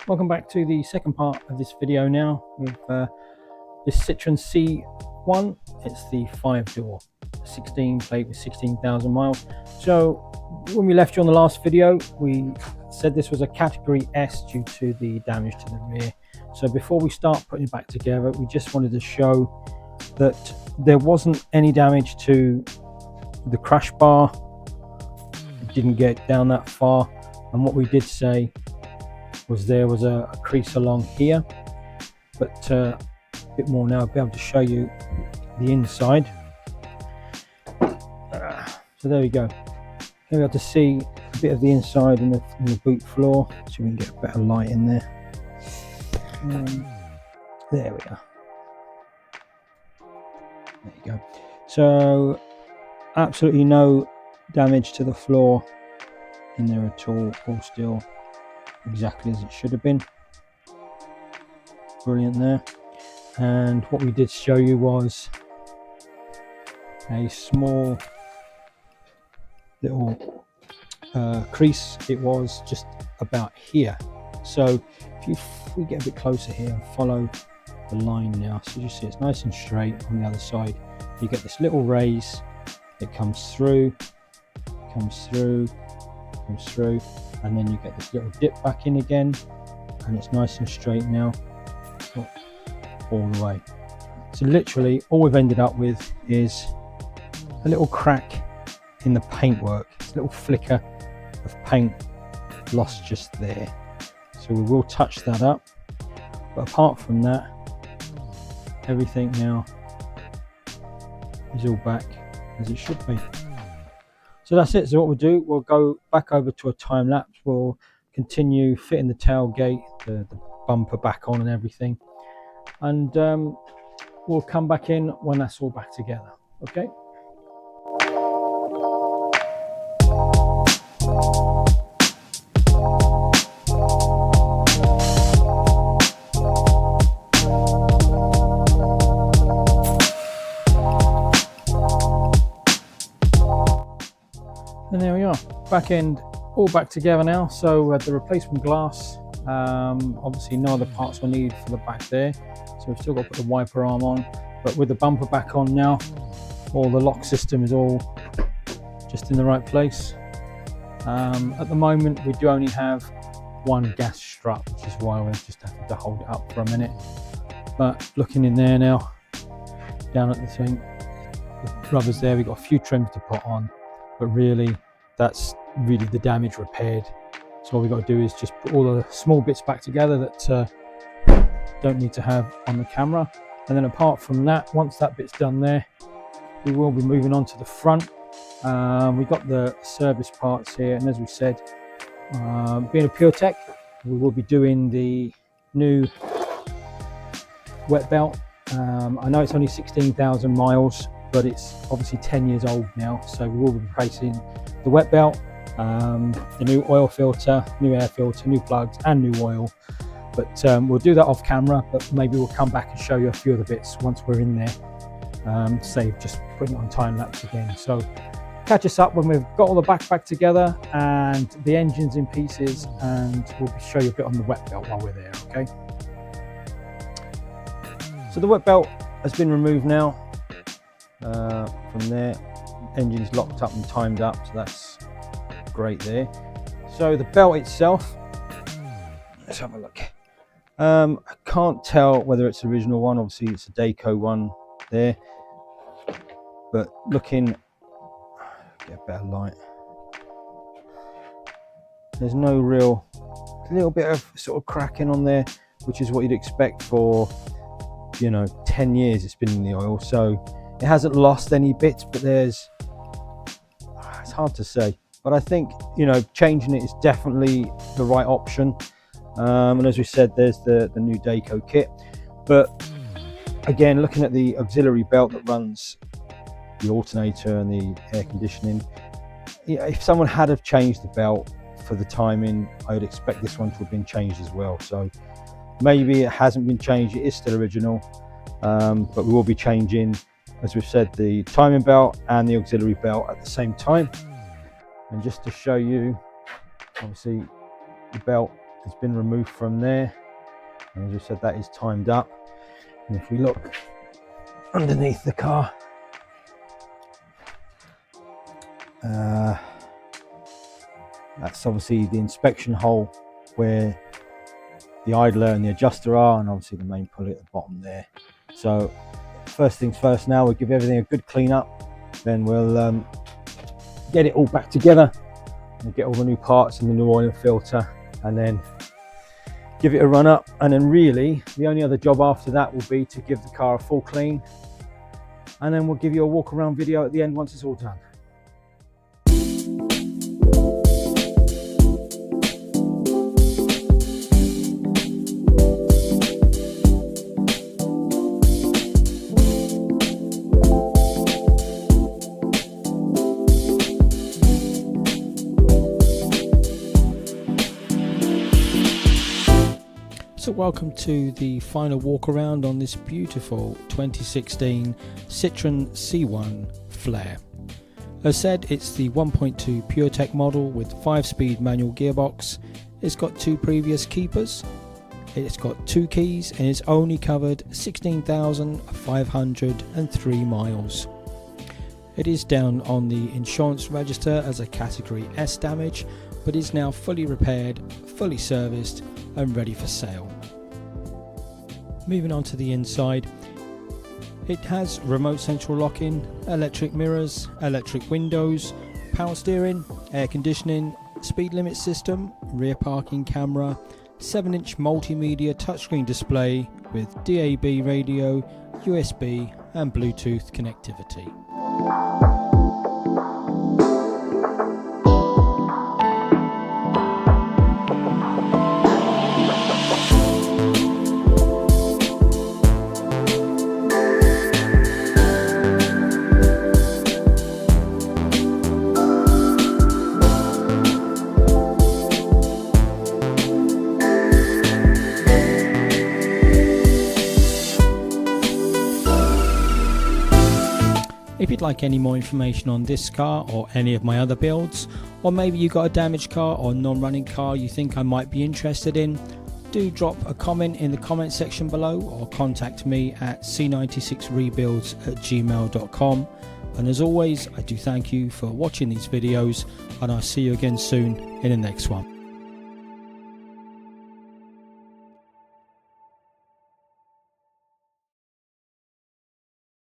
Welcome back to the second part of this video now with this Citroen C1. It's the 5-door 16 plate with 16,000 miles. So when we left you on the last video, we said this was a category S due to the damage to the rear. So before we start putting it back together, we just wanted to show that there wasn't any damage to the crash bar. It didn't get down that far, and what we did say was there was a crease along here, but a bit more now. I'll be able to show you the inside. So there we go. You'll be able to see a bit of the inside in the boot floor, so we can get a better light in there. There we are. There you go. So absolutely no damage to the floor in there at all still exactly as it should have been. Brilliant there. And what we did show you was a small little crease. It was just about here. So if we get a bit closer here and follow the line now, so you see it's nice and straight on the other side. You get this little raise, it comes through, and then you get this little dip back in again, and it's nice and straight now all the way. So literally all we've ended up with is a little crack in the paintwork. It's a little flicker of paint lost just there. So we will touch that up, but apart from that, everything now is all back as it should be. So that's it. So what we'll do, we'll go back over to a time lapse. We'll continue fitting the tailgate, the bumper back on and everything, and we'll come back in when that's all back together. Okay. And there we are, back end all back together now. So the replacement glass, obviously no other parts were needed for the back there, so we've still got to put the wiper arm on, but with the bumper back on now, all the lock system is all just in the right place. At the moment we do only have one gas strut, which is why we're just having to hold it up for a minute. But looking in there now, down at the thing, the rubber's there, we've got a few trims to put on, but really that's really the damage repaired. So all we've got to do is just put all the small bits back together that don't need to have on the camera. And then apart from that, once that bit's done there, we will be moving on to the front. We've got the service parts here, and as we said, being a Pure Tech, we will be doing the new wet belt. I know it's only 16,000 miles, but it's obviously 10 years old now, so we will be replacing the wet belt, the new oil filter, new air filter, new plugs and new oil. But we'll do that off camera, but maybe we'll come back and show you a few of the bits once we're in there, save just putting it on time lapse again. So catch us up when we've got all the back together and the engine's in pieces, and we'll show you a bit on the wet belt while we're there. Okay, so the wet belt has been removed now. From there, engine's locked up and timed up, so that's great there. So the belt itself, let's have a look. I can't tell whether it's the original one, obviously it's a Deco one there, but looking, get a better light, there's no real, little bit of sort of cracking on there, which is what you'd expect for, 10 years it's been in the oil. So it hasn't lost any bits, but it's hard to say. But I think, changing it is definitely the right option. And as we said, there's the new Deco kit. But again, looking at the auxiliary belt that runs the alternator and the air conditioning, if someone had have changed the belt for the timing, I would expect this one to have been changed as well. So maybe it hasn't been changed, it is still original, but we will be changing as we've said, the timing belt and the auxiliary belt at the same time. And just to show you, obviously the belt has been removed from there, and as we said, that is timed up. And if we look underneath the car, that's obviously the inspection hole where the idler and the adjuster are, and obviously the main pulley at the bottom there. So first things first, now we'll give everything a good clean up, then we'll get it all back together and get all the new parts and the new oil and filter, and then give it a run up. And then really the only other job after that will be to give the car a full clean, and then we'll give you a walk around video at the end once it's all done. So welcome to the final walk around on this beautiful 2016 Citroen C1 Flair. As said, it's the 1.2 PureTech model with 5-speed manual gearbox. It's got 2 previous keepers, it's got 2 keys, and it's only covered 16,503 miles. It is down on the insurance register as a category S damage, but is now fully repaired, fully serviced and ready for sale. Moving on to the inside, it has remote central locking, electric mirrors, electric windows, power steering, air conditioning, speed limit system, rear parking camera, 7-inch multimedia touchscreen display with DAB radio, USB and Bluetooth connectivity. If you'd like any more information on this car or any of my other builds, or maybe you got a damaged car or non-running car you think I might be interested in, do drop a comment in the comment section below or contact me at c96rebuilds@gmail.com. And as always, I do thank you for watching these videos, and I'll see you again soon in the next one.